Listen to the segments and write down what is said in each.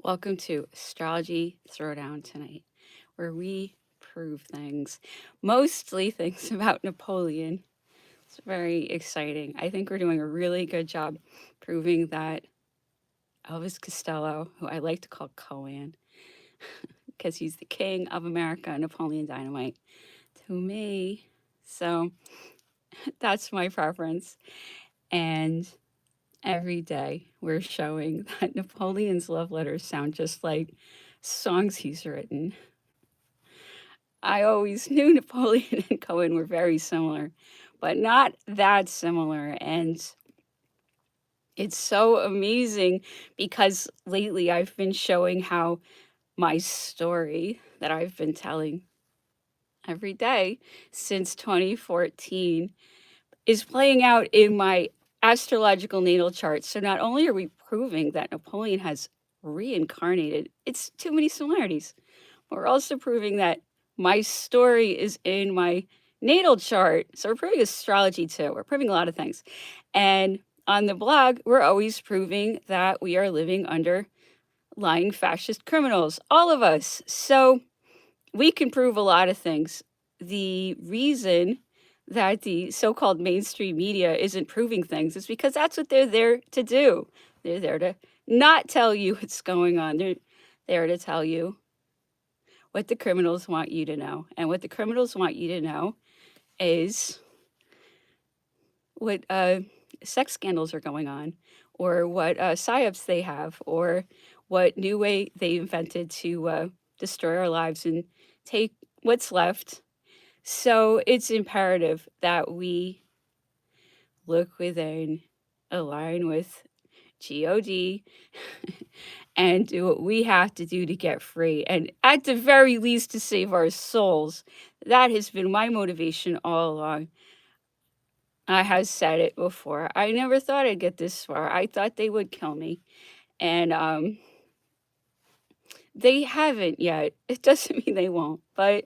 Welcome to Astrology Throwdown tonight, where we prove things, mostly things about Napoleon. It's very exciting. I think we're doing a really good job proving that Elvis Costello, who I like to call Cohen, because he's the king of America, Napoleon Dynamite, to me. So that's my preference. And every day we're showing that Napoleon's love letters sound just like songs he's written. I always knew Napoleon and Cohen were very similar, but not that similar. And it's so amazing because lately I've been showing how my story that I've been telling every day since 2014 is playing out in my astrological natal chart. So not only are we proving that Napoleon has reincarnated, it's too many similarities. We're also proving that my story is in my natal chart. So we're proving astrology too. We're proving a lot of things. And on the blog, we're always proving that we are living under lying fascist criminals, all of us. So we can prove a lot of things. The reason that the so-called mainstream media isn't proving things is because that's what they're there to do. They're there to not tell you what's going on. They're there to tell you what the criminals want you to know. And what the criminals want you to know is what sex scandals are going on, or what psyops they have, or what new way they invented to destroy our lives and take what's left. So it's imperative that we look within, align with God, and do what we have to do to get free. And at the very least, to save our souls. That has been my motivation all along. I have said it before. I never thought I'd get this far. I thought they would kill me. And they haven't yet. It doesn't mean they won't, but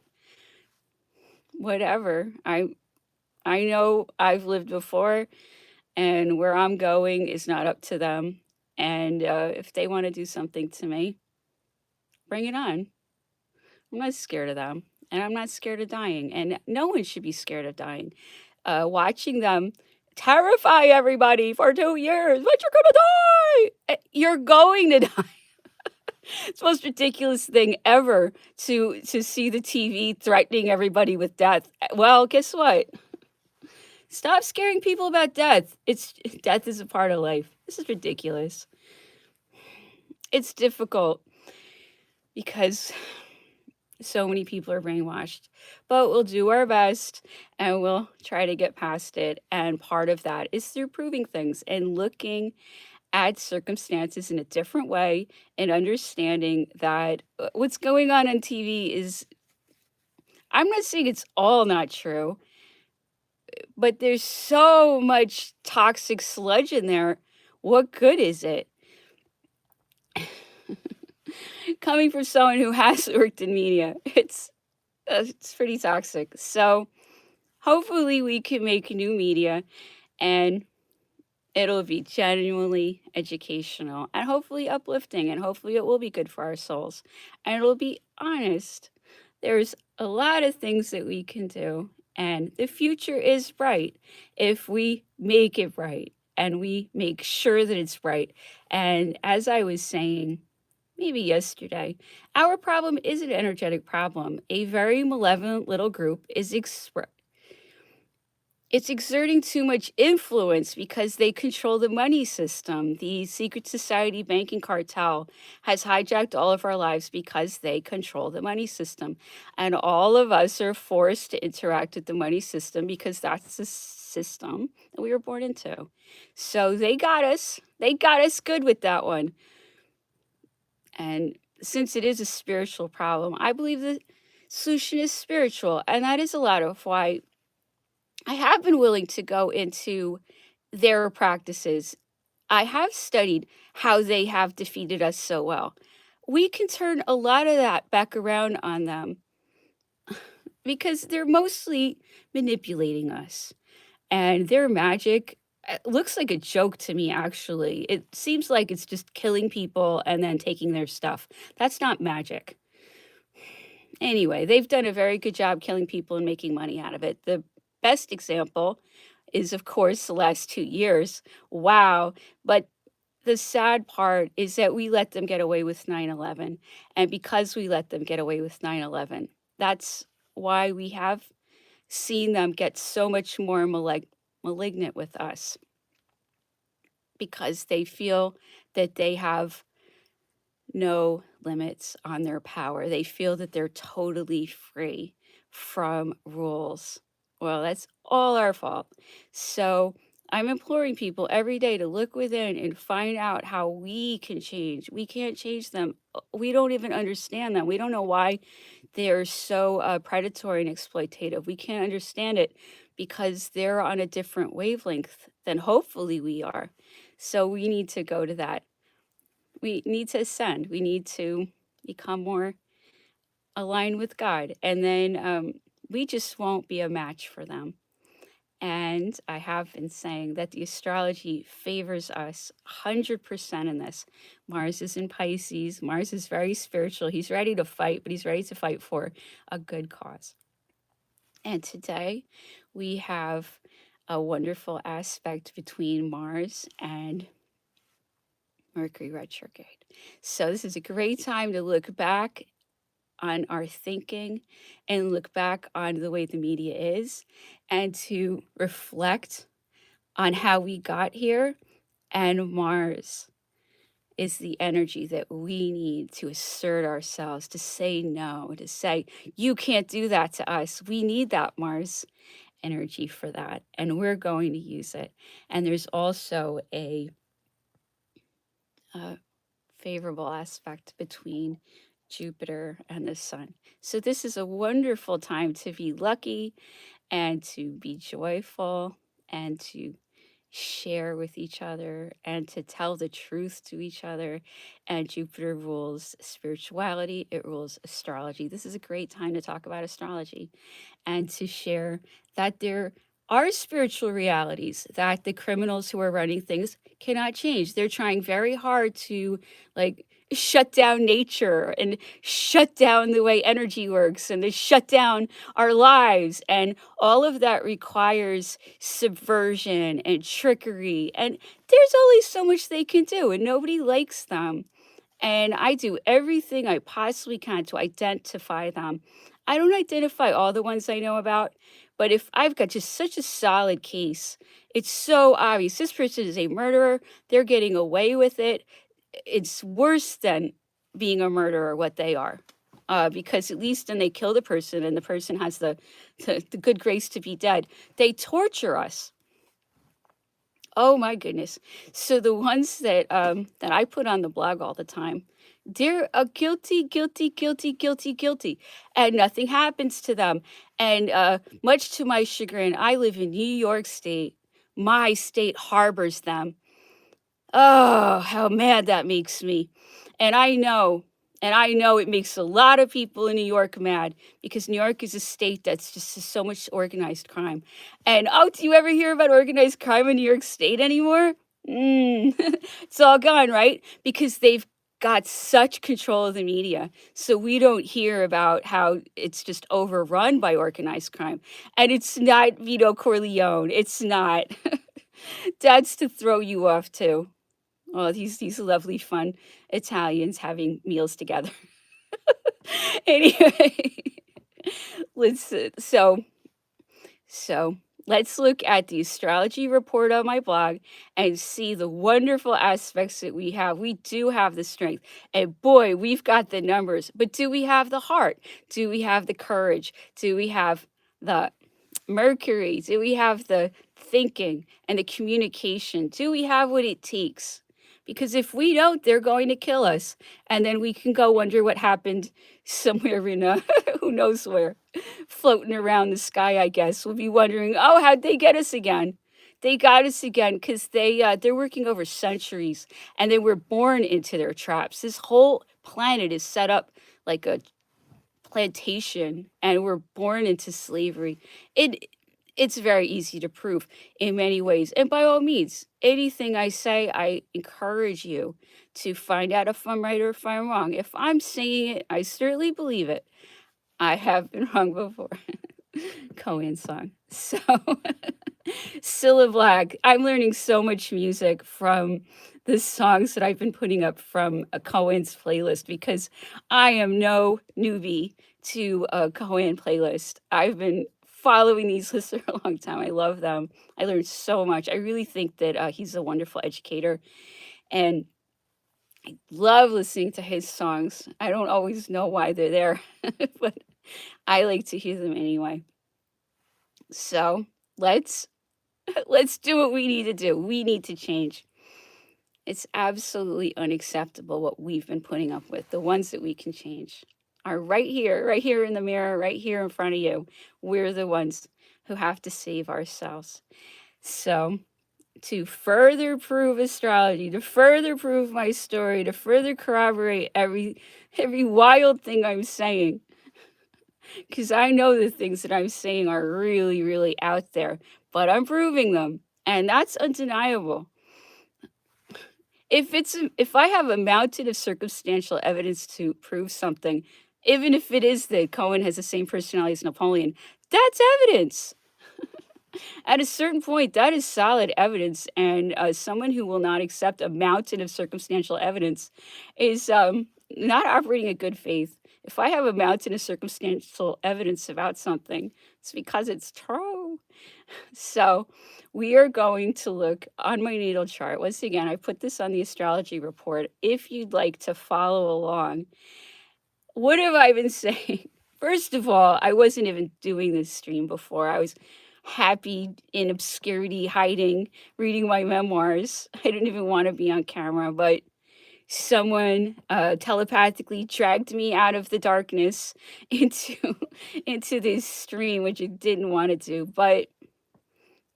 whatever. I know I've lived before, and where I'm going is not up to them. And if they want to do something to me, bring it on. I'm not scared of them, and I'm not scared of dying, and no one should be scared of dying. Watching them terrify everybody for 2 years, "But you're gonna die!" You're going to die. It's the most ridiculous thing ever to see the TV threatening everybody with death. Well, guess what? Stop scaring people about death. It's death is a part of life. This is ridiculous. It's difficult because so many people are brainwashed, but we'll do our best and we'll try to get past it. And part of that is through proving things and looking at circumstances in a different way and understanding that what's going on TV is, I'm not saying it's all not true, but there's so much toxic sludge in there. What good is it? Coming from someone who has worked in media, it's pretty toxic. So hopefully we can make new media and it'll be genuinely educational and hopefully uplifting, and hopefully it will be good for our souls and it'll be honest. There's a lot of things that we can do, and the future is bright if we make it right and we make sure that it's right. And as I was saying, maybe yesterday, our problem is an energetic problem. A very malevolent little group is it's exerting too much influence because they control the money system. The secret society banking cartel has hijacked all of our lives because they control the money system. And all of us are forced to interact with the money system because that's the system that we were born into. So they got us. They got us good with that one. And since it is a spiritual problem, I believe the solution is spiritual. And that is a lot of why I have been willing to go into their practices. I have studied how they have defeated us so well. We can turn a lot of that back around on them because they're mostly manipulating us. And their magic it looks like a joke to me, actually. It seems like it's just killing people and then taking their stuff. That's not magic. Anyway, they've done a very good job killing people and making money out of it. The best example is, of course, the last 2 years. Wow. But the sad part is that we let them get away with 9/11, and because we let them get away with 9/11, that's why we have seen them get so much more malignant with us, because they feel that they have no limits on their power. They feel that they're totally free from rules. Well, that's all our fault. So I'm imploring people every day to look within and find out how we can change. We can't change them. We don't even understand them. We don't know why they're so predatory and exploitative. We can't understand it because they're on a different wavelength than hopefully we are. So we need to go to that. We need to ascend. We need to become more aligned with God. And then we just won't be a match for them. And I have been saying that the astrology favors us 100% in this. Mars is in Pisces. Mars is very spiritual. He's ready to fight, but he's ready to fight for a good cause. And today we have a wonderful aspect between Mars and Mercury retrograde. So this is a great time to look back on our thinking and look back on the way the media is and to reflect on how we got here. And Mars is the energy that we need to assert ourselves, to say no, to say, you can't do that to us. We need that Mars energy for that. And we're going to use it. And there's also a favorable aspect between Jupiter and the sun. So this is a wonderful time to be lucky and to be joyful and to share with each other and to tell the truth to each other. And Jupiter rules spirituality, it rules astrology. This is a great time to talk about astrology and to share that there are spiritual realities that the criminals who are running things cannot change. They're trying very hard to like shut down nature and shut down the way energy works and to shut down our lives. And all of that requires subversion and trickery. And there's only so much they can do, and nobody likes them. And I do everything I possibly can to identify them. I don't identify all the ones I know about, but if I've got just such a solid case, it's so obvious. This person is a murderer. They're getting away with it. It's worse than being a murderer, what they are. Because at least when they kill the person and the person has the good grace to be dead, they torture us. Oh my goodness. So the ones that I put on the blog all the time, they're guilty, guilty, guilty, guilty, guilty, and nothing happens to them. And much to my chagrin, I live in New York State. My state harbors them. Oh, how mad that makes me. And I know, and I know it makes a lot of people in New York mad because New York is a state that's just so much organized crime. And oh, do you ever hear about organized crime in New York State anymore? It's all gone, right? Because they've got such control of the media. So we don't hear about how it's just overrun by organized crime. And it's not Vito Corleone. It's not. That's to throw you off too. Oh, these lovely, fun Italians having meals together. Anyway, let's so let's look at the astrology report on my blog and see the wonderful aspects that we have. We do have the strength, and boy, we've got the numbers. But do we have the heart? Do we have the courage? Do we have the Mercury? Do we have the thinking and the communication? Do we have what it takes? Because if we don't, they're going to kill us. And then we can go wonder what happened somewhere in who knows where, floating around the sky, I guess. We'll be wondering, oh, how'd they get us again? They got us again because they're working over centuries and they were born into their traps. This whole planet is set up like a plantation and we're born into slavery. it's very easy to prove in many ways. And by all means, anything I say, I encourage you to find out if I'm right or if I'm wrong. If I'm saying it, I certainly believe it. I have been wrong before. Cohen song. So, Cilla Black. I'm learning so much music from the songs that I've been putting up from a Cohen's playlist because I am no newbie to a Cohen playlist. I've been following these lists for a long time. I love them. I learned so much. I really think that he's a wonderful educator, and love listening to his songs. I don't always know why they're there, but I like to hear them anyway. So let's let's do what we need to do. We need to change. It's absolutely unacceptable what we've been putting up with. The ones that we can change are right here in the mirror, right here in front of you. We're the ones who have to save ourselves. So, to further prove astrology, to further prove my story, to further corroborate every wild thing I'm saying, because I know the things that I'm saying are really, really out there, but I'm proving them, and that's undeniable. If I have a mountain of circumstantial evidence to prove something, even if it is that Cohen has the same personality as Napoleon, that's evidence. At a certain point, that is solid evidence, and someone who will not accept a mountain of circumstantial evidence is not operating in good faith. If I have a mountain of circumstantial evidence about something, it's because it's true. So, we are going to look on my natal chart. Once again, I put this on the astrology report. If you'd like to follow along, what have I been saying? First of all, I wasn't even doing this stream before. I was happy in obscurity, hiding, reading my memoirs. I didn't even want to be on camera, but someone telepathically dragged me out of the darkness into into this stream, which I didn't want to do, but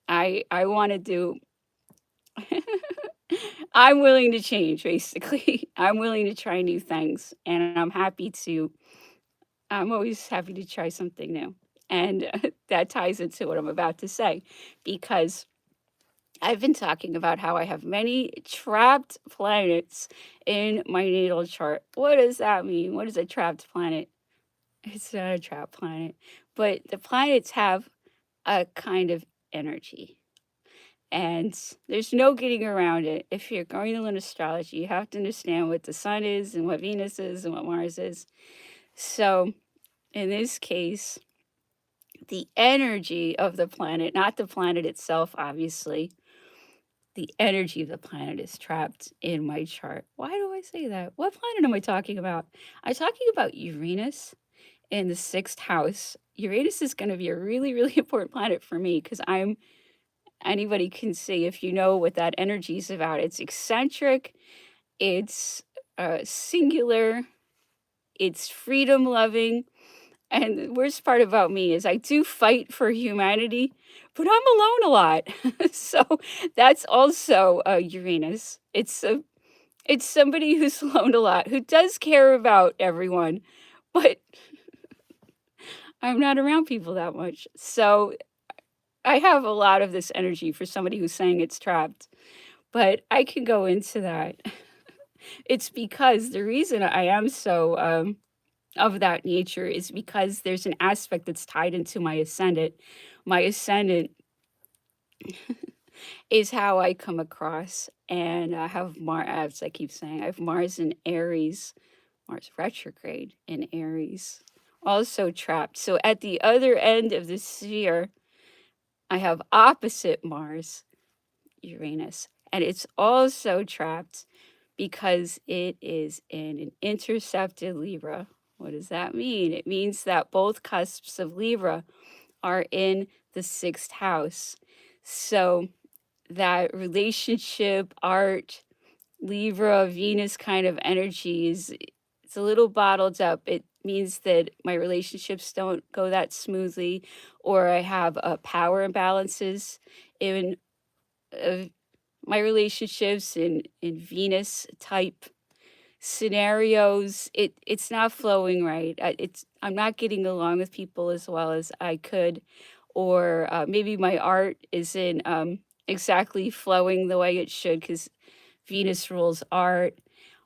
I want to do. I'm willing to change, basically. I'm willing to try new things, and I'm always happy to try something new. And that ties into what I'm about to say, because I've been talking about how I have many trapped planets in my natal chart. What does that mean? What is a trapped planet? It's not a trapped planet, but the planets have a kind of energy. And there's no getting around it. If you're going to learn astrology, you have to understand what the sun is and what Venus is and what Mars is. So, in this case, the energy of the planet, not the planet itself, obviously, the energy of the planet is trapped in my chart. Why do I say that? What planet am I talking about? I'm talking about Uranus in the sixth house. Uranus is going to be a really, really important planet for me because anybody can see if you know what that energy is about. It's eccentric, it's singular, it's freedom loving. And the worst part about me is I do fight for humanity, but I'm alone a lot. So that's also Uranus. It's somebody who's alone a lot, who does care about everyone, but I'm not around people that much. So I have a lot of this energy for somebody who's saying it's trapped, but I can go into that. It's because the reason I am so of that nature is because there's an aspect that's tied into my ascendant. My ascendant is how I come across, and I have Mars, as I keep saying, I have Mars in Aries, Mars retrograde in Aries, also trapped. So at the other end of the sphere, I have opposite Mars, Uranus, and it's also trapped because it is in an intercepted Libra. What does that mean? It means that both cusps of Libra are in the sixth house. So that relationship, art, Libra, Venus kind of energy it's a little bottled up. It means that my relationships don't go that smoothly, or I have power imbalances in uh, my relationships in Venus type scenarios. It's not flowing right. I'm not getting along with people as well as I could, or maybe my art isn't exactly flowing the way it should because Venus rules art.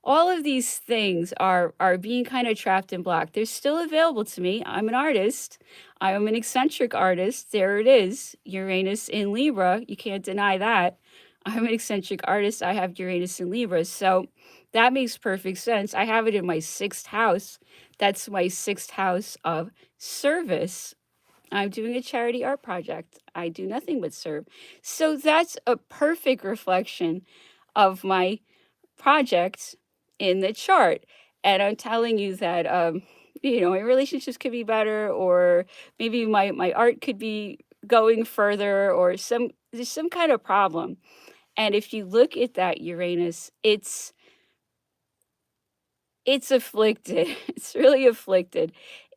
All of these things are being kind of trapped and blocked. They're still available to me. I'm an artist. I am an eccentric artist. There it is. Uranus in Libra. You can't deny that. I'm an eccentric artist. I have Uranus in Libra. So that makes perfect sense. I have it in my sixth house. That's my sixth house of service. I'm doing a charity art project. I do nothing but serve. So that's a perfect reflection of my project in the chart. And I'm telling you that my relationships could be better, or maybe my art could be going further, or there's some kind of problem. And if you look at that Uranus, it's afflicted. It's really afflicted.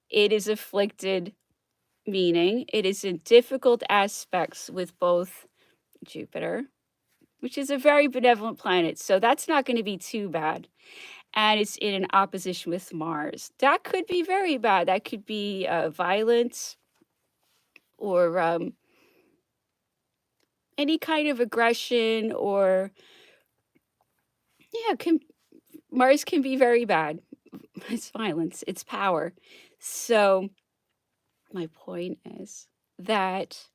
It is afflicted, meaning it is in difficult aspects with both Jupiter, which is a very benevolent planet. So that's not going to be too bad. And it's in an opposition with Mars. That could be very bad. That could be violence, or any kind of aggression, or yeah, Mars can be very bad. It's violence, it's power. So my point is that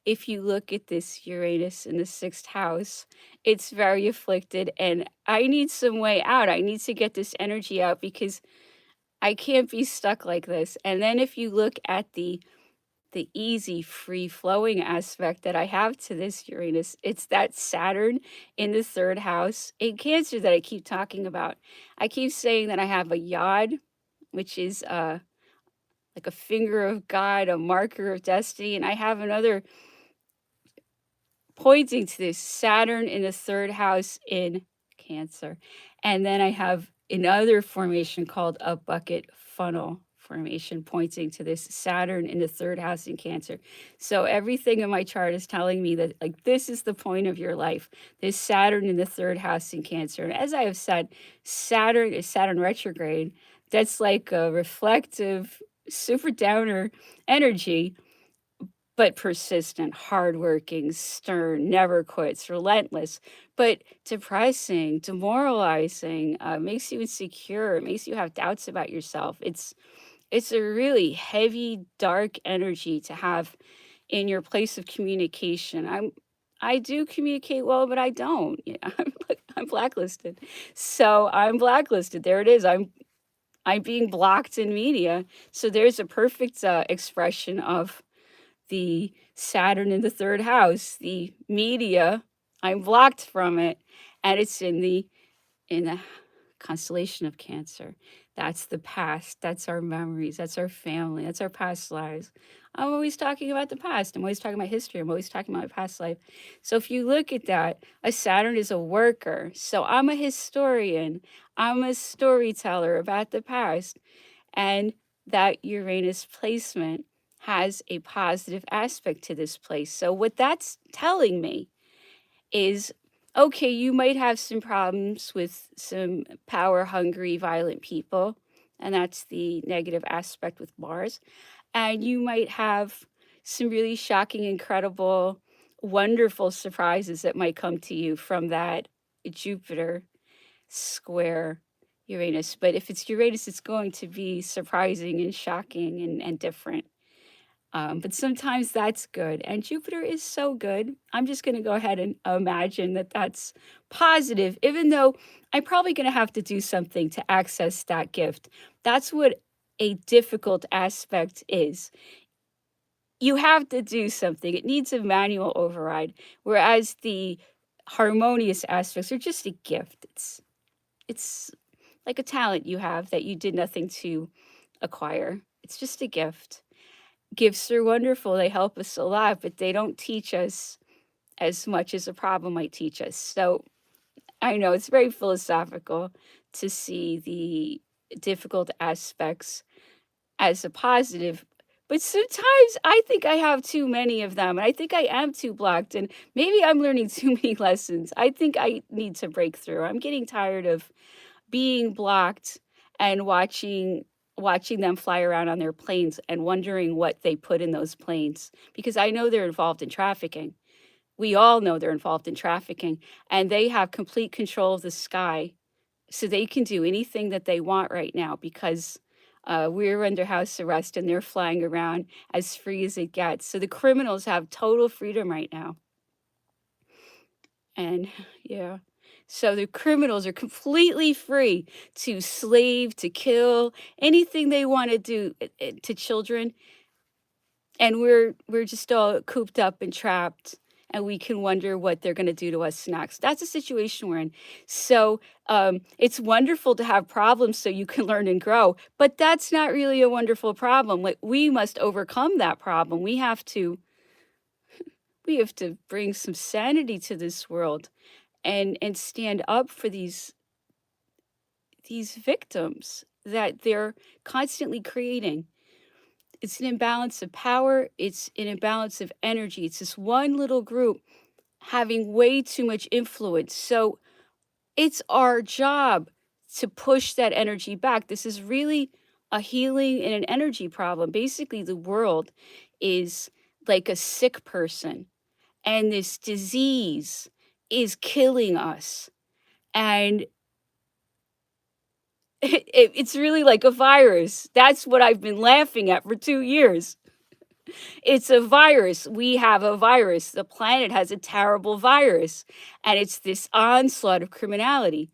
if you look at this Uranus in the sixth house, it's very afflicted, and I need some way out. I need to get this energy out because I can't be stuck like this. And then if you look at the easy, free flowing aspect that I have to this Uranus, it's that Saturn in the third house in Cancer that I keep talking about. I keep saying that I have a yod, which is like a finger of God, a marker of destiny, and I have another pointing to this Saturn in the third house in Cancer. And then I have another formation called a bucket funnel formation pointing to this Saturn in the third house in Cancer. So everything in my chart is telling me that, like, this is the point of your life, this Saturn in the third house in Cancer. And as I have said, Saturn is Saturn retrograde. That's like a reflective, super downer energy, but persistent, hardworking, stern, never quits, relentless, but depressing, demoralizing, makes you insecure, makes you have doubts about yourself. It's a really heavy, dark energy to have in your place of communication. I do communicate well, but I don't. I'm blacklisted. So I'm blacklisted. There it is. I'm being blocked in media. So there's a perfect expression of the Saturn in the third house, the media. I'm blocked from it, and it's in the constellation of Cancer. That's the past. That's our memories. That's our family. That's our past lives. I'm always talking about the past. I'm always talking about history. I'm always talking about my past life. So if you look at that, a Saturn is a worker. So I'm a historian. I'm a storyteller about the past. And that Uranus placement has a positive aspect to this place. So what that's telling me is, okay, you might have some problems with some power hungry, violent people, and that's the negative aspect with Mars. And you might have some really shocking, incredible, wonderful surprises that might come to you from that Jupiter square Uranus. But if it's Uranus, it's going to be surprising and shocking and different. But sometimes that's good. And Jupiter is so good. I'm just going to go ahead and imagine that that's positive, even though I'm probably going to have to do something to access that gift. That's what a difficult aspect is. You have to do something, it needs a manual override, whereas the harmonious aspects are just a gift. It's like a talent you have that you did nothing to acquire. It's just a gift. Gifts are wonderful. They help us a lot, but they don't teach us as much as a problem might teach us. So I know it's very philosophical to see the difficult aspects as a positive, but sometimes I think I have too many of them. And I think I am too blocked, and maybe I'm learning too many lessons. I think I need to break through. I'm getting tired of being blocked and watching watching them fly around on their planes and wondering what they put in those planes because I know they're involved in trafficking. We all know they're involved in trafficking, and they have complete control of the sky, so they can do anything that they want right now because we're under house arrest and they're flying around as free as it gets. So the criminals have total freedom right now. And yeah. So the criminals are completely free to slave, to kill, anything they want to do to children. And we're just all cooped up and trapped, and we can wonder what they're going to do to us next. That's the situation we're in. So it's wonderful to have problems so you can learn and grow, but that's not really a wonderful problem. Like we must overcome that problem. We have to bring some sanity to this world and stand up for these victims that they're constantly creating. It's an imbalance of power, it's an imbalance of energy. It's this one little group having way too much influence. So it's our job to push that energy back. This is really a healing and an energy problem. Basically, the world is like a sick person, and this disease is killing us. And it's really like a virus. That's what I've been laughing at for 2 years. It's a virus. We have a virus. The planet has a terrible virus, and it's this onslaught of criminality.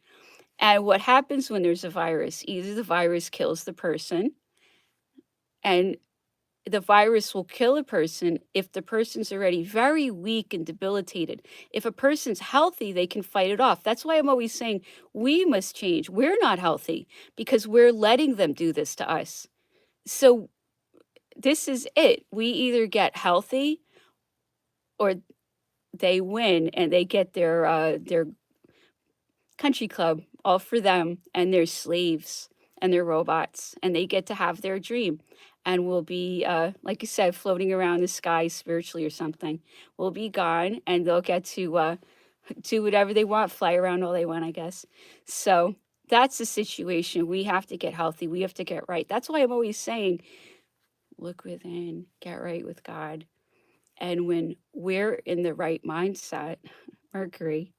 And what happens when there's a virus? Either the virus kills the person, and the virus will kill a person if the person's already very weak and debilitated. If a person's healthy, they can fight it off. That's why I'm always saying we must change. We're not healthy because we're letting them do this to us. So this is it. We either get healthy or they win and they get their country club all for them and their slaves and their robots, and they get to have their dream. And we'll be, like you said, floating around the sky spiritually or something. We'll be gone, and they'll get to do whatever they want, fly around all they want, I guess. So that's the situation. We have to get healthy. We have to get right. That's why I'm always saying, look within, get right with God. And when we're in the right mindset, Mercury,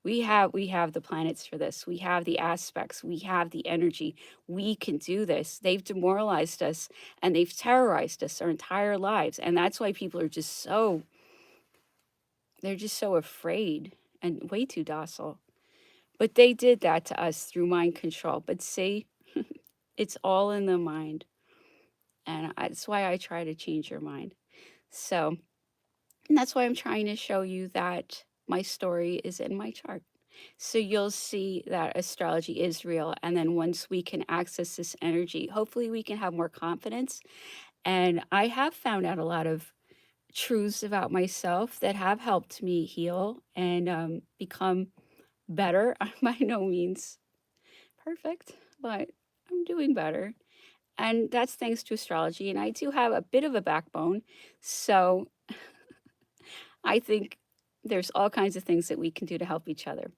we have the planets for this. We have the aspects. We have the energy. We can do this. They've demoralized us and they've terrorized us our entire lives. And that's why people are just so they're just so afraid and way too docile. But they did that to us through mind control. But see, it's all in the mind. And that's why I try to change your mind. So, and that's why I'm trying to show you that my story is in my chart. So you'll see that astrology is real. And then once we can access this energy, hopefully we can have more confidence. And I have found out a lot of truths about myself that have helped me heal and become better. I'm by no means perfect, but I'm doing better. And that's thanks to astrology. And I do have a bit of a backbone. So I think there's all kinds of things that we can do to help each other.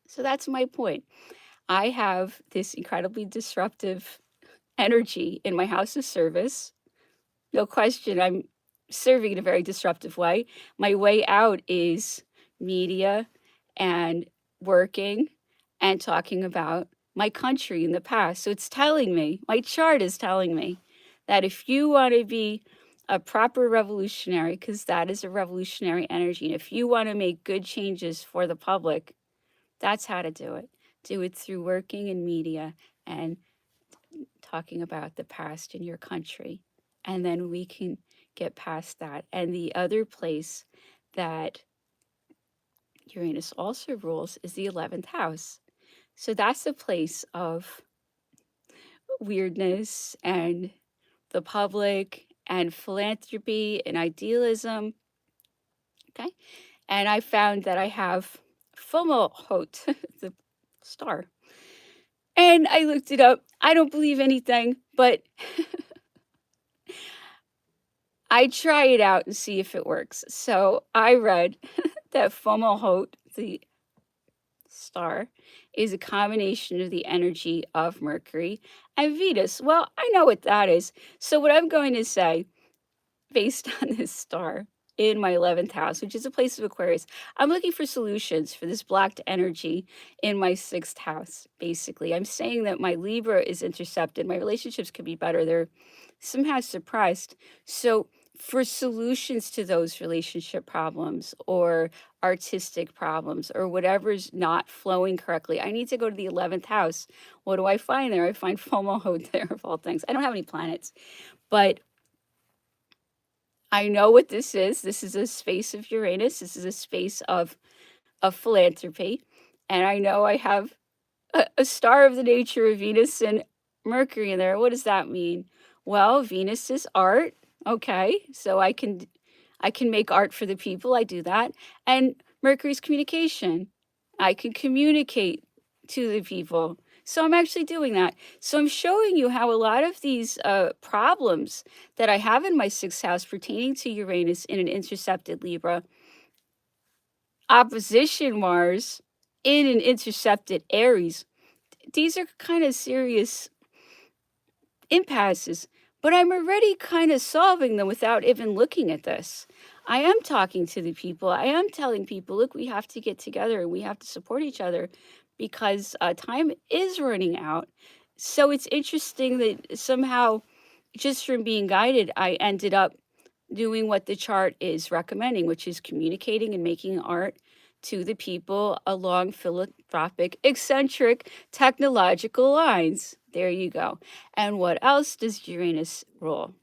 So that's my point. I have this incredibly disruptive energy in my house of service. No question, I'm serving in a very disruptive way. My way out is media and working and talking about my country in the past. So it's telling me, my chart is telling me that if you want to be a proper revolutionary, because that is a revolutionary energy, and if you want to make good changes for the public, that's how to do it. Do it through working in media and talking about the past in your country. And then we can get past that. And the other place that Uranus also rules is the 11th house. So that's a place of weirdness and the public and philanthropy and idealism. Okay. And I found that I have Fomalhaut, the star. And I looked it up. I don't believe anything, but I try it out and see if it works. So I read that Fomalhaut, the star is a combination of the energy of Mercury and Venus. Well, I know what that is. So, what I'm going to say, based on this star in my 11th house, which is a place of Aquarius, I'm looking for solutions for this blocked energy in my 6th house. Basically, I'm saying that my Libra is intercepted. My relationships could be better. They're somehow surprised. So, for solutions to those relationship problems or artistic problems or whatever's not flowing correctly, I need to go to the 11th house. What do I find there? I find FOMO there of all things. I don't have any planets, but I know what this is. This is a space of Uranus. This is a space of philanthropy. And I know I have a star of the nature of Venus and Mercury in there. What does that mean? Well, Venus is art. Okay. So I can make art for the people. I do that. And Mercury's communication. I can communicate to the people. So I'm actually doing that. So I'm showing you how a lot of these problems that I have in my 6th house pertaining to Uranus in an intercepted Libra, opposition Mars in an intercepted Aries, these are kind of serious impasses, but I'm already kind of solving them without even looking at this. I am talking to the people. I am telling people, look, we have to get together and we have to support each other because time is running out. So it's interesting that somehow, just from being guided, I ended up doing what the chart is recommending, which is communicating and making art to the people along philanthropic, eccentric, technological lines. There you go. And what else does Uranus rule?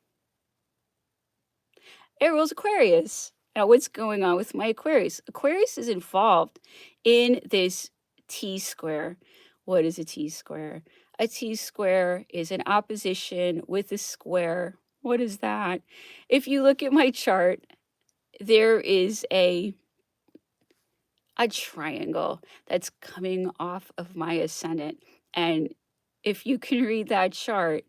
It rules Aquarius. Now, what's going on with my Aquarius? Aquarius is involved in this T square. What is a T square? A T square is an opposition with a square. What is that? If you look at my chart, there is a triangle that's coming off of my ascendant. And if you can read that chart,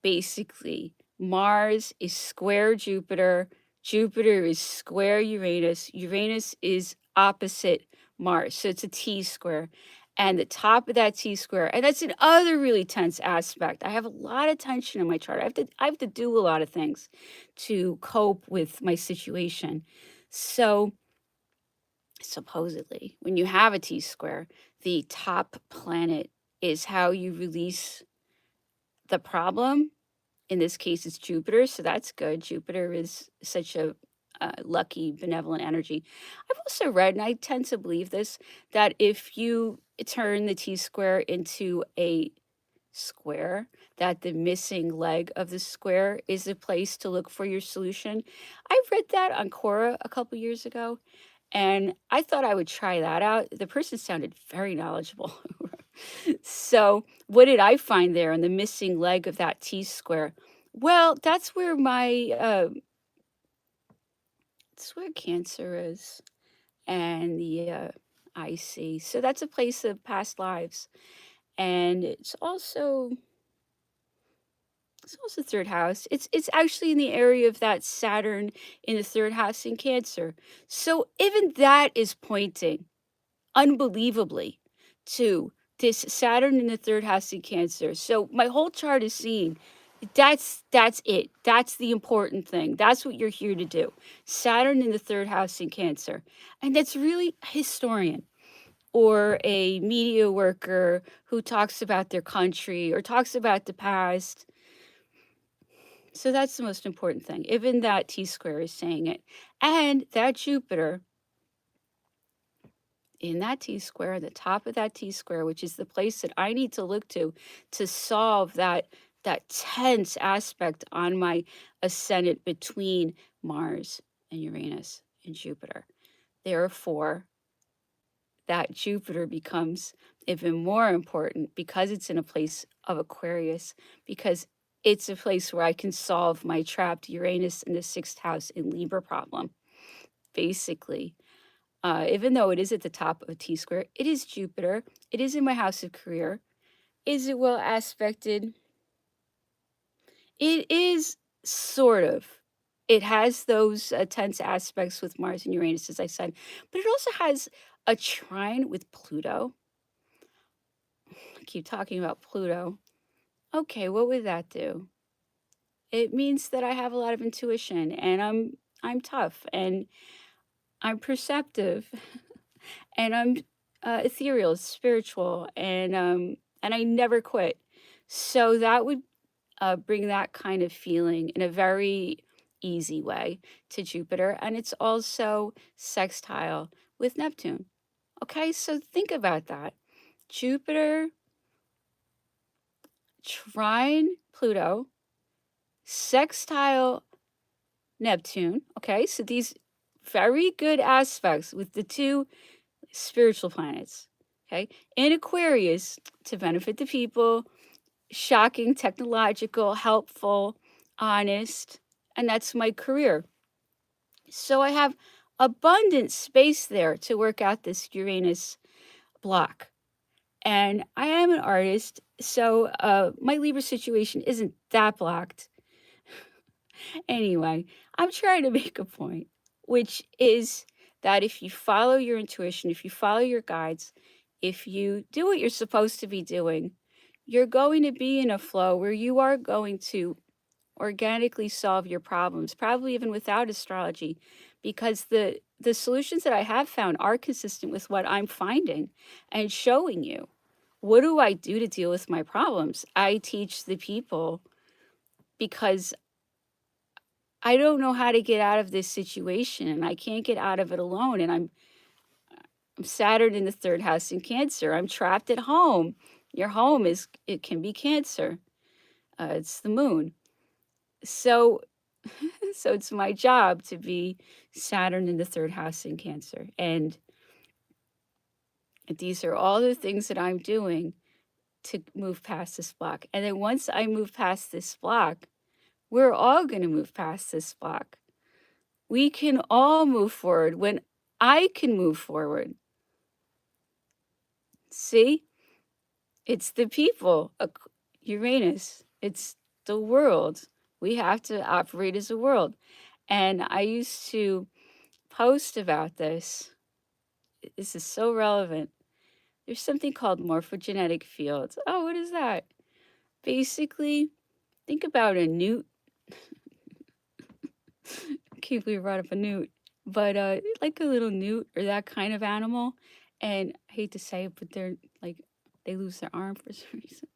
basically, Mars is square Jupiter, Jupiter is square Uranus, Uranus is opposite Mars. So it's a T square. And the top of that T square, and that's another really tense aspect. I have a lot of tension in my chart. I have to do a lot of things to cope with my situation. So supposedly, when you have a T square, the top planet is how you release the problem. In this case, it's Jupiter, so that's good. Jupiter is such a lucky, benevolent energy. I've also read, and I tend to believe this, that if you turn the T square into a square, that the missing leg of the square is the place to look for your solution. I read that on Quora a couple years ago, and I thought I would try that out. The person sounded very knowledgeable. So, what did I find there in the missing leg of that T square? Well, that's where Cancer is, and the IC. So that's a place of past lives, and it's also third house. It's actually in the area of that Saturn in the third house in Cancer. So even that is pointing unbelievably to this Saturn in the third house in Cancer. So my whole chart is seeing that's it. That's the important thing. That's what you're here to do. Saturn in the third house in Cancer. And that's really a historian or a media worker who talks about their country or talks about the past. So that's the most important thing. Even that T square is saying it. And that Jupiter in that T square, the top of that T square, which is the place that I need to look to solve that tense aspect on my ascendant between Mars and Uranus and Jupiter. Therefore, that Jupiter becomes even more important because it's in a place of Aquarius, because it's a place where I can solve my trapped Uranus in the 6th house in Libra problem. Basically, even though it is at the top of a T square, it is Jupiter. It is in my house of career. Is it well aspected? It is sort of. It has those tense aspects with Mars and Uranus, as I said, but it also has a trine with Pluto. I keep talking about Pluto. Okay, what would that do? It means that I have a lot of intuition and I'm tough and I'm perceptive and I'm ethereal, spiritual, and I never quit. So that would bring that kind of feeling in a very easy way to Jupiter, and it's also sextile with Neptune. Okay, so think about that. Jupiter, trine Pluto, sextile Neptune. Okay, so these very good aspects with the two spiritual planets. Okay, in Aquarius to benefit the people, shocking, technological, helpful, honest, and that's my career. So I have abundant space there to work out this Uranus block. And I am an artist, so my Libra situation isn't that blocked. Anyway, I'm trying to make a point, which is that if you follow your intuition, if you follow your guides, if you do what you're supposed to be doing, you're going to be in a flow where you are going to organically solve your problems, probably even without astrology, because the solutions that I have found are consistent with what I'm finding and showing you. What do I do to deal with my problems? I teach the people because I don't know how to get out of this situation and I can't get out of it alone. And I'm Saturn in the third house in Cancer. I'm trapped at home. Your home is, it can be Cancer. It's the moon. So, so it's my job to be Saturn in the third house in Cancer. And these are all the things that I'm doing to move past this block. And then once I move past this block, we're all going to move past this block. We can all move forward when I can move forward. See, it's the people, Uranus, it's the world. We have to operate as a world. And I used to post about this. This is so relevant. There's something called morphogenetic fields. Oh, what is that? Basically, think about a newt. I can't believe I brought up a newt, but like a little newt or that kind of animal. And I hate to say it, but they're like, they lose their arm for some reason.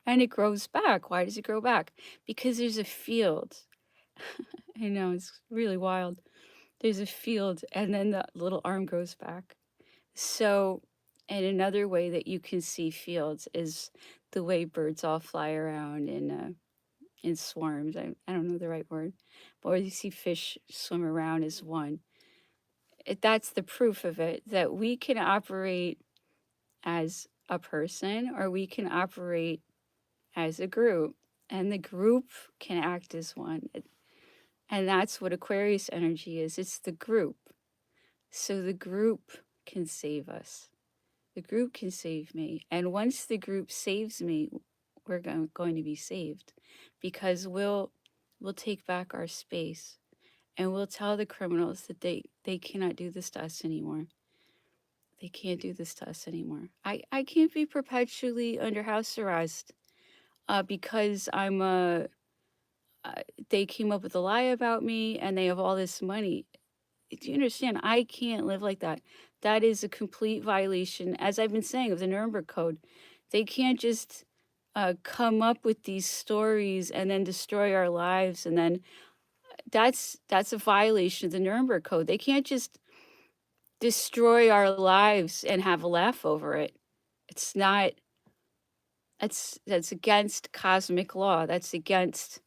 And it grows back. Why does it grow back? Because there's a field. I know, it's really wild. There's a field, and then the little arm grows back. So, and another way that you can see fields is the way birds all fly around in swarms. I don't know the right word, but or you see fish swim around as one. That's the proof of it, that we can operate as a person or we can operate as a group, and the group can act as one. And that's what Aquarius energy is. It's the group. So the group can save us. The group can save me. And once the group saves me, we're going to be saved, because we'll take back our space and we'll tell the criminals that they cannot do this to us anymore. They can't do this to us anymore. I can't be perpetually under house arrest because they came up with a lie about me and they have all this money. Do you understand? I can't live like that. That is a complete violation, as I've been saying, of the Nuremberg Code. They can't just come up with these stories and then destroy our lives, and then that's a violation of the Nuremberg Code. They can't just destroy our lives and have a laugh over it. It's not. That's against cosmic law. That's against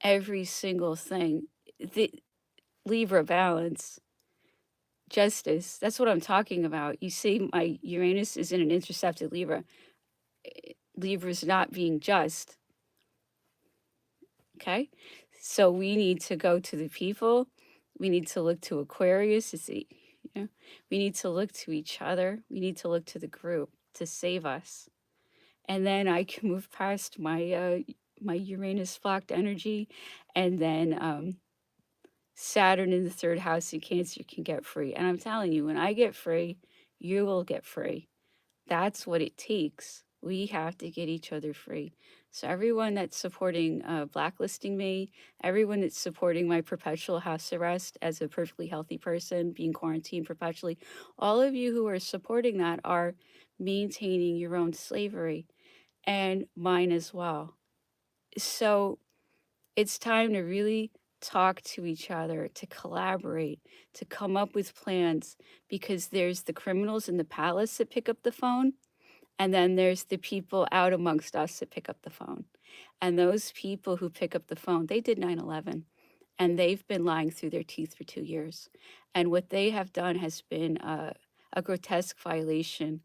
every single thing. The Libra balance, justice. That's what I'm talking about. You see, my Uranus is in an intercepted Libra. Libra is not being just. Okay, so we need to go to the people. We need to look to Aquarius. We need to look to each other. We need to look to the group to save us. And then I can move past my my Uranus blocked energy, and then Saturn in the third house in Cancer can get free. And I'm telling you, when I get free, you will get free. That's what it takes. We have to get each other free. So everyone that's supporting blacklisting me, everyone that's supporting my perpetual house arrest as a perfectly healthy person being quarantined perpetually, all of you who are supporting that are maintaining your own slavery and mine as well. So it's time to really talk to each other, to collaborate, to come up with plans, because there's the criminals in the palace that pick up the phone, and then there's the people out amongst us that pick up the phone. And those people who pick up the phone, they did 9/11, and they've been lying through their teeth for 2 years. And what they have done has been a grotesque violation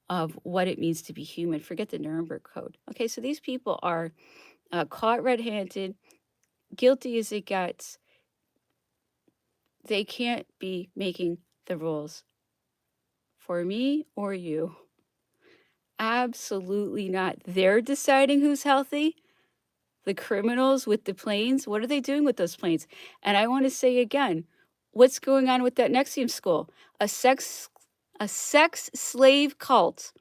of what it means to be human. Forget the Nuremberg Code. Okay, so these people are caught red handed, guilty as it gets. They can't be making the rules for me or you. Absolutely not. They're deciding who's healthy. The criminals with the planes, what are they doing with those planes? And I want to say again, what's going on with that Nexium school? A sex slave cult,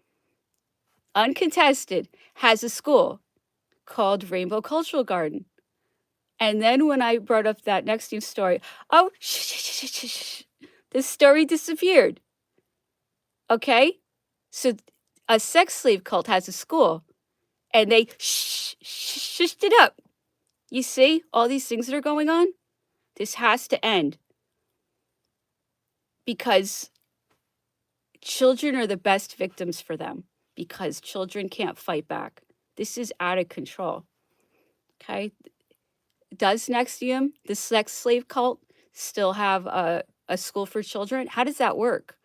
uncontested, has a school called Rainbow Cultural Garden. And then when I brought up that Nexium story, oh, shh, the story disappeared. Okay? So a sex slave cult has a school, and they shushed it up. You see all these things that are going on? This has to end, because children are the best victims for them, because children can't fight back. This is out of control. Okay? Does Nexium, the sex slave cult, still have a school for children? How does that work?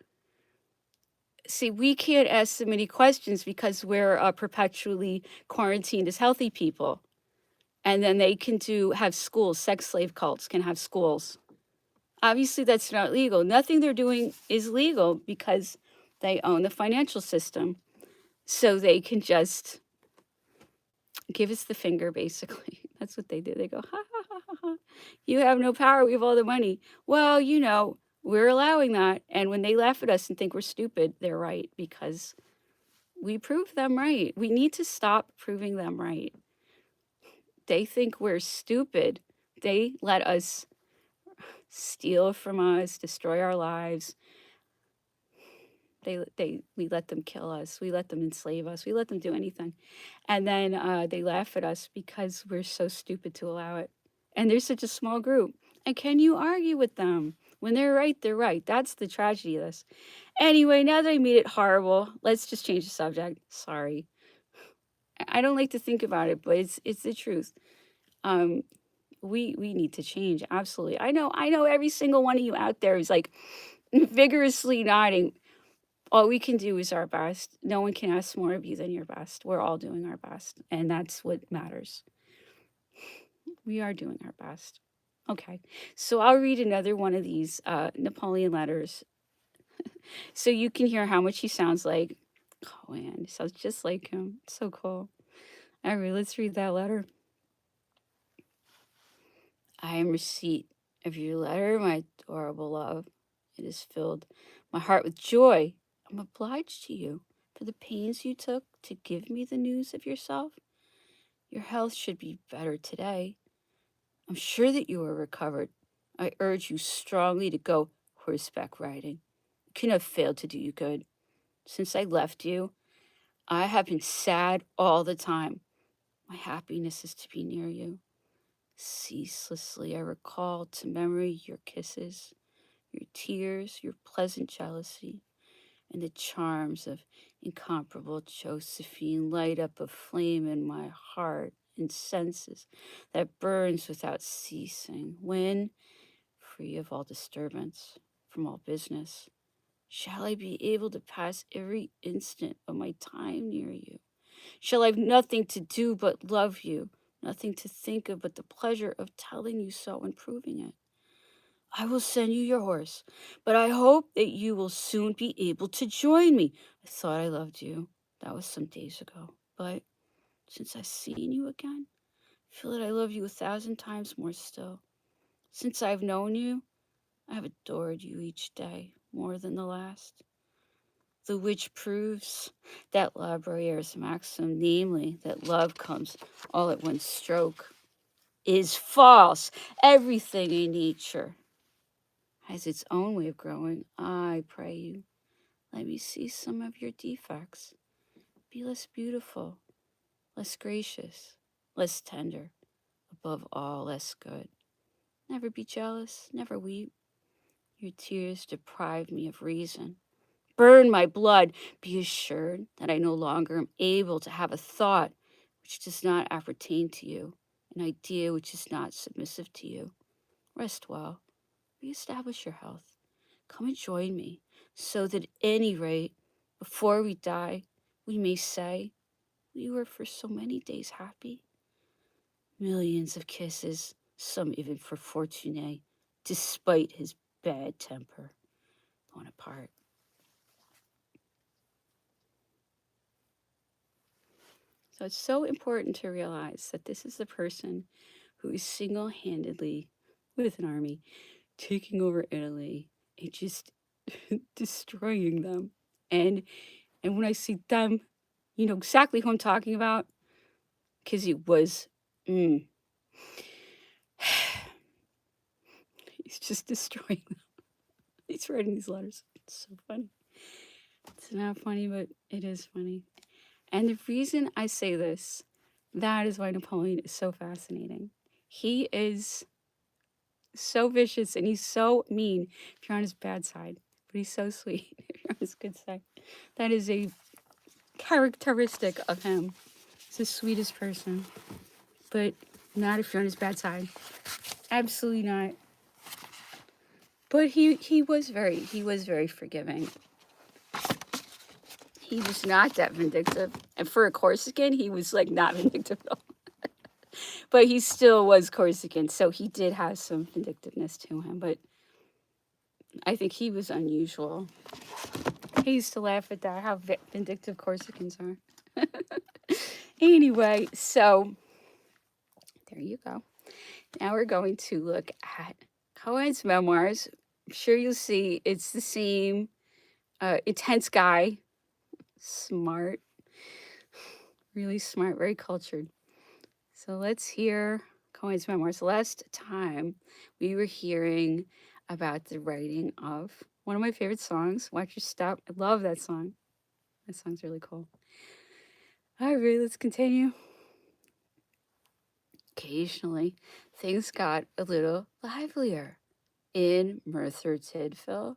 See, we can't ask so many questions because we're perpetually quarantined as healthy people. And then they can have schools, sex slave cults can have schools. Obviously, that's not legal. Nothing they're doing is legal because they own the financial system. So they can just give us the finger, basically. That's what they do. They go, ha, ha, ha, ha, ha. You have no power. We have all the money. Well, we're allowing that. And when they laugh at us and think we're stupid, they're right, because we prove them right. We need to stop proving them right. They think we're stupid. They let us steal from us, destroy our lives. We let them kill us. We let them enslave us. We let them do anything. And then they laugh at us because we're so stupid to allow it. And they're such a small group. And can you argue with them? When they're right, they're right. That's the tragedy of this. Anyway, now that I made it horrible, let's just change the subject. Sorry. I don't like to think about it, but it's the truth. We need to change. Absolutely. I know every single one of you out there is like vigorously nodding. All we can do is our best. No one can ask more of you than your best. We're all doing our best, and that's what matters. We are doing our best. Okay, so I'll read another one of these Napoleon letters so you can hear how much he sounds like. Oh man, he sounds just like him. So cool. All right, let's read that letter. I am receipt of your letter, my adorable love. It has filled my heart with joy. I'm obliged to you for the pains you took to give me the news of yourself. Your health should be better today. I'm sure that you are recovered. I urge you strongly to go horseback riding. It couldn't have failed to do you good. Since I left you, I have been sad all the time. My happiness is to be near you. Ceaselessly I recall to memory your kisses, your tears, your pleasant jealousy, and the charms of incomparable Josephine light up a flame in my heart and senses that burns without ceasing, when, free of all disturbance, from all business, shall I be able to pass every instant of my time near you? Shall I have nothing to do but love you, nothing to think of but the pleasure of telling you so and proving it? I will send you your horse, but I hope that you will soon be able to join me. I thought I loved you. That was some days ago. But since I've seen you again, I feel that I love you 1,000 times more still. Since I've known you, I have adored you each day more than the last. the which proves that La Braillere's maxim, namely that love comes all at one stroke, is false. Everything in nature has its own way of growing. I pray you, let me see some of your defects. Be less beautiful, less gracious, less tender, above all, less good. Never be jealous, never weep. Your tears deprive me of reason. Burn my blood. Be assured that I no longer am able to have a thought which does not appertain to you, an idea which is not submissive to you. Rest well. Reestablish your health. Come and join me, so that at any rate, before we die, we may say, we were for so many days happy. Millions of kisses, some even for Fortuné, despite his bad temper. Bonaparte. So it's so important to realize that this is the person who is single-handedly, with an army, taking over Italy and just destroying them. And when I see them, you know exactly who I'm talking about, because he was, he's just destroying them. He's writing these letters. It's so funny. It's not funny, but it is funny. And the reason I say this, that is why Napoleon is so fascinating. He is so vicious and he's so mean if you're on his bad side, but he's so sweet if you're on his good side. That is a characteristic of him. He's the sweetest person, but not if you're on his bad side. Absolutely not. But he was very forgiving. He was not that vindictive. And for a Corsican, he was like not vindictive at all. But he still was Corsican, so he did have some vindictiveness to him. But I think he was unusual. I used to laugh at that, how vindictive Corsicans are. Anyway, so there you go. Now we're going to look at Cohen's memoirs. I'm sure you'll see it's the same intense guy, smart, really smart, very cultured. So let's hear Cohen's memoirs. Last time we were hearing about the writing of one of my favorite songs, Watch Your Step. I love that song. That song's really cool. All right, let's continue. Occasionally, things got a little livelier. In Merthyr Tydfil,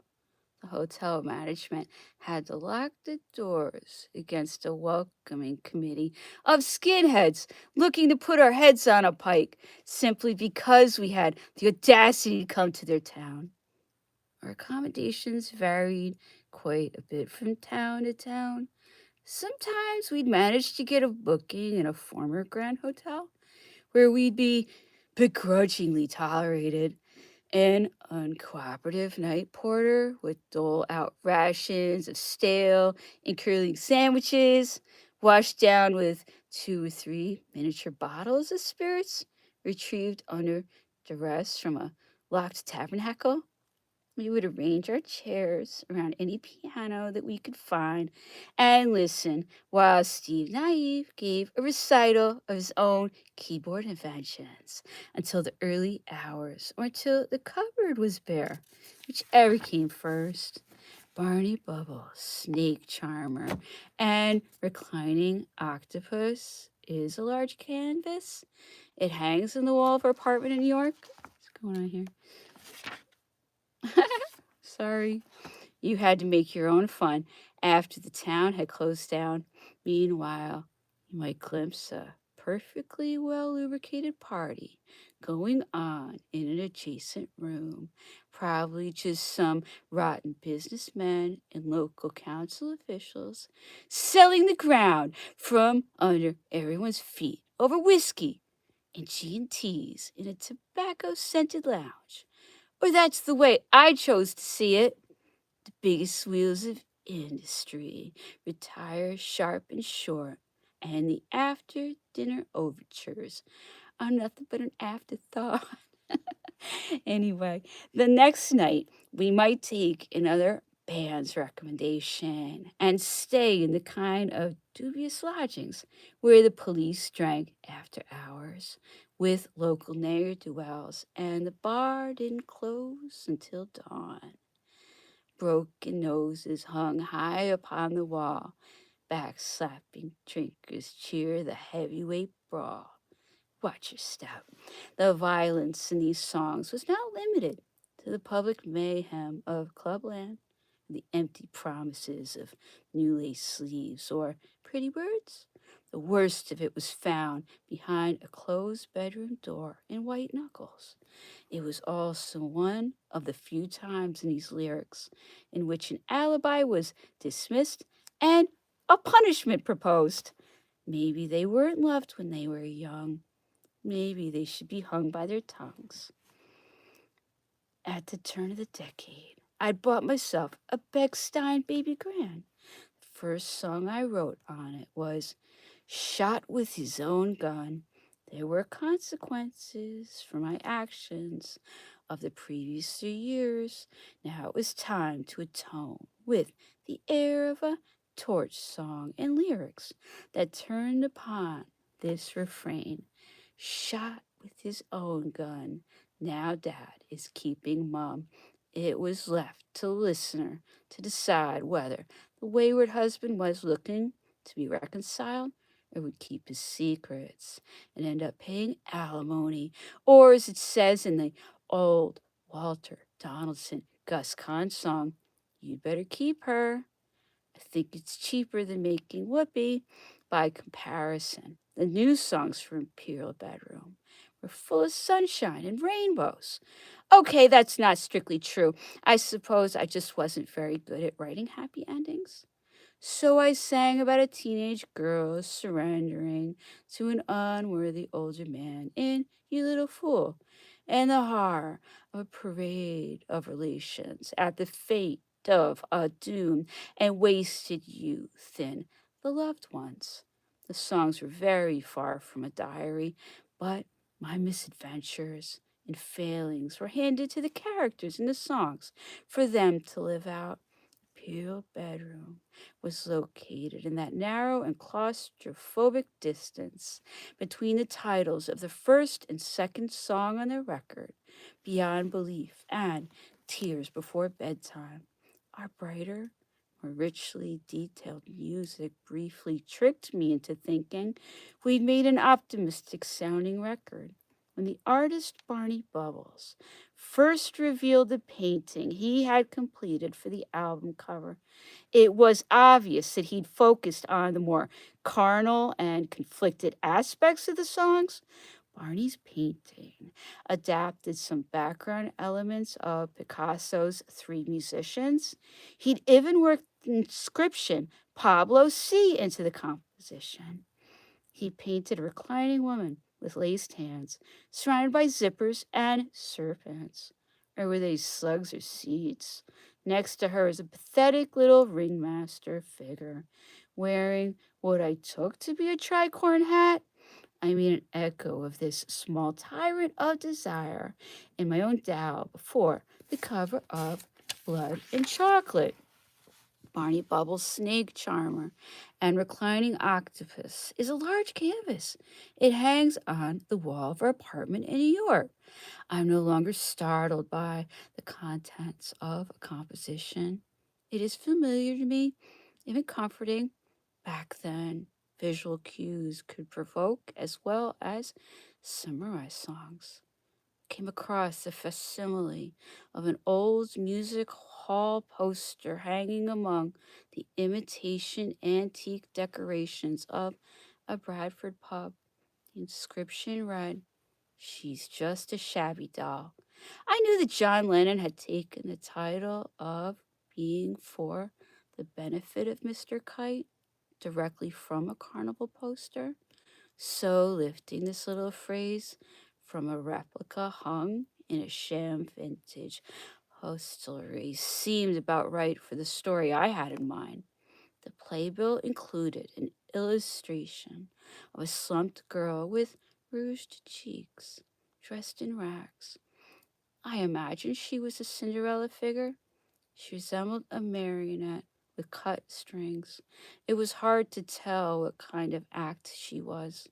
the hotel management had to lock the doors against a welcoming committee of skinheads looking to put our heads on a pike simply because we had the audacity to come to their town. Our accommodations varied quite a bit from town to town. Sometimes we'd manage to get a booking in a former Grand Hotel where we'd be begrudgingly tolerated. An uncooperative night porter would dole out rations of stale and curling sandwiches, washed down with 2 or 3 miniature bottles of spirits retrieved under duress from a locked tabernacle. We would arrange our chairs around any piano that we could find and listen while Steve Naive gave a recital of his own keyboard inventions until the early hours or until the cupboard was bare, whichever came first. Barney Bubble, Snake Charmer, and Reclining Octopus is a large canvas. It hangs in the wall of our apartment in New York. What's going on here? Sorry. You had to make your own fun after the town had closed down. Meanwhile, you might glimpse a perfectly well lubricated party going on in an adjacent room. Probably just some rotten businessmen and local council officials selling the ground from under everyone's feet over whiskey and G&Ts in a tobacco-scented lounge. Or that's the way I chose to see it. The biggest wheels of industry retire sharp and short, and the after-dinner overtures are nothing but an afterthought. Anyway, the next night we might take another band's recommendation and stay in the kind of dubious lodgings where the police drank after hours with local ne'er-do-wells and the bar didn't close until dawn. Broken noses hung high upon the wall, back-slapping drinkers cheer the heavyweight brawl. Watch your step. The violence in these songs was not limited to the public mayhem of clubland, the empty promises of new lace sleeves or pretty words. The worst of it was found behind a closed bedroom door in white knuckles. It was also one of the few times in these lyrics in which an alibi was dismissed and a punishment proposed. Maybe they weren't loved when they were young. Maybe they should be hung by their tongues. At the turn of the decade, I'd bought myself a Bechstein Baby Grand. The first song I wrote on it was Shot with His Own Gun. There were consequences for my actions of the previous 3 years. Now it was time to atone with the air of a torch song and lyrics that turned upon this refrain. Shot with his own gun. Now Dad is keeping Mum. It was left to the listener to decide whether the wayward husband was looking to be reconciled or would keep his secrets and end up paying alimony, or as it says in the old Walter Donaldson Gus Kahn song, you'd better keep her. I think it's cheaper than making whoopee. By comparison, the new songs for Imperial Bedroom were full of sunshine and rainbows. Okay, that's not strictly true. I suppose I just wasn't very good at writing happy endings. So I sang about a teenage girl surrendering to an unworthy older man in You Little Fool, and the horror of a parade of relations at the fate of a doomed and wasted youth and the loved ones. The songs were very far from a diary, but my misadventures and failings were handed to the characters in the songs for them to live out. Imperial Bedroom was located in that narrow and claustrophobic distance between the titles of the first and second song on the record, Beyond Belief and Tears Before Bedtime. Our brighter, more richly detailed music briefly tricked me into thinking we'd made an optimistic sounding record. When the artist Barney Bubbles first revealed the painting he had completed for the album cover, it was obvious that he'd focused on the more carnal and conflicted aspects of the songs. Barney's painting adapted some background elements of Picasso's Three Musicians. He'd even worked the inscription Pablo C into the composition. He painted a reclining woman with laced hands, surrounded by zippers and serpents. Or were they slugs or seeds? Next to her is a pathetic little ringmaster figure, wearing what I took to be a tricorn hat. I mean, an echo of this small tyrant of desire in my own Tao before the cover of Blood and Chocolate. Barney Bubble's Snake Charmer and Reclining Octopus is a large canvas. It hangs on the wall of our apartment in New York. I'm no longer startled by the contents of a composition. It is familiar to me, even comforting. Back then, visual cues could provoke as well as summarize songs. Came across a facsimile of an old music hall poster hanging among the imitation antique decorations of a Bradford pub. The inscription read, She's just a shabby doll. I knew that John Lennon had taken the title of Being for the Benefit of Mr. Kite directly from a carnival poster. So, lifting this little phrase from a replica hung in a sham vintage hostelry seemed about right for the story I had in mind. The playbill included an illustration of a slumped girl with rouged cheeks, dressed in rags. I imagined she was a Cinderella figure, She resembled a marionette with cut strings. It was hard to tell what kind of act she was.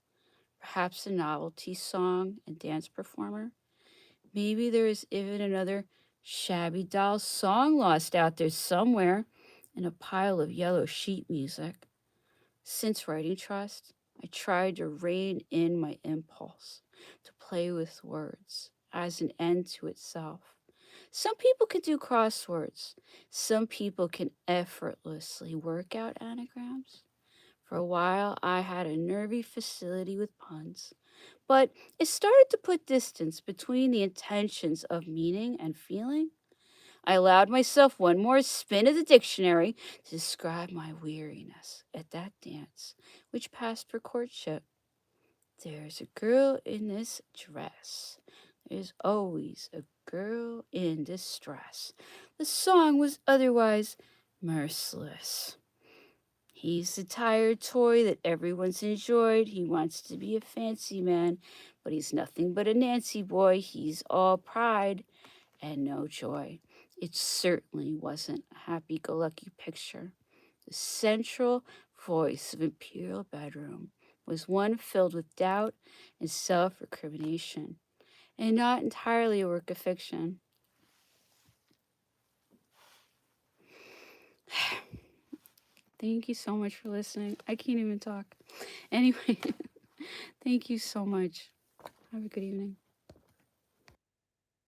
Perhaps a novelty song and dance performer. Maybe there is even another shabby doll song lost out there somewhere in a pile of yellow sheet music. Since writing Trust, I tried to rein in my impulse to play with words as an end to itself. Some people can do crosswords. Some people can effortlessly work out anagrams. For a while, I had a nervy facility with puns, but it started to put distance between the intentions of meaning and feeling. I allowed myself one more spin of the dictionary to describe my weariness at that dance, which passed for courtship. There's a girl in this dress. There's always a girl in distress. The song was otherwise merciless. He's the tired toy that everyone's enjoyed. He wants to be a fancy man, but he's nothing but a Nancy boy. He's all pride and no joy. It certainly wasn't a happy-go-lucky picture. The central voice of Imperial Bedroom was one filled with doubt and self-recrimination, and not entirely a work of fiction. Thank you so much for listening. I can't even talk. Anyway, thank you so much. Have a good evening.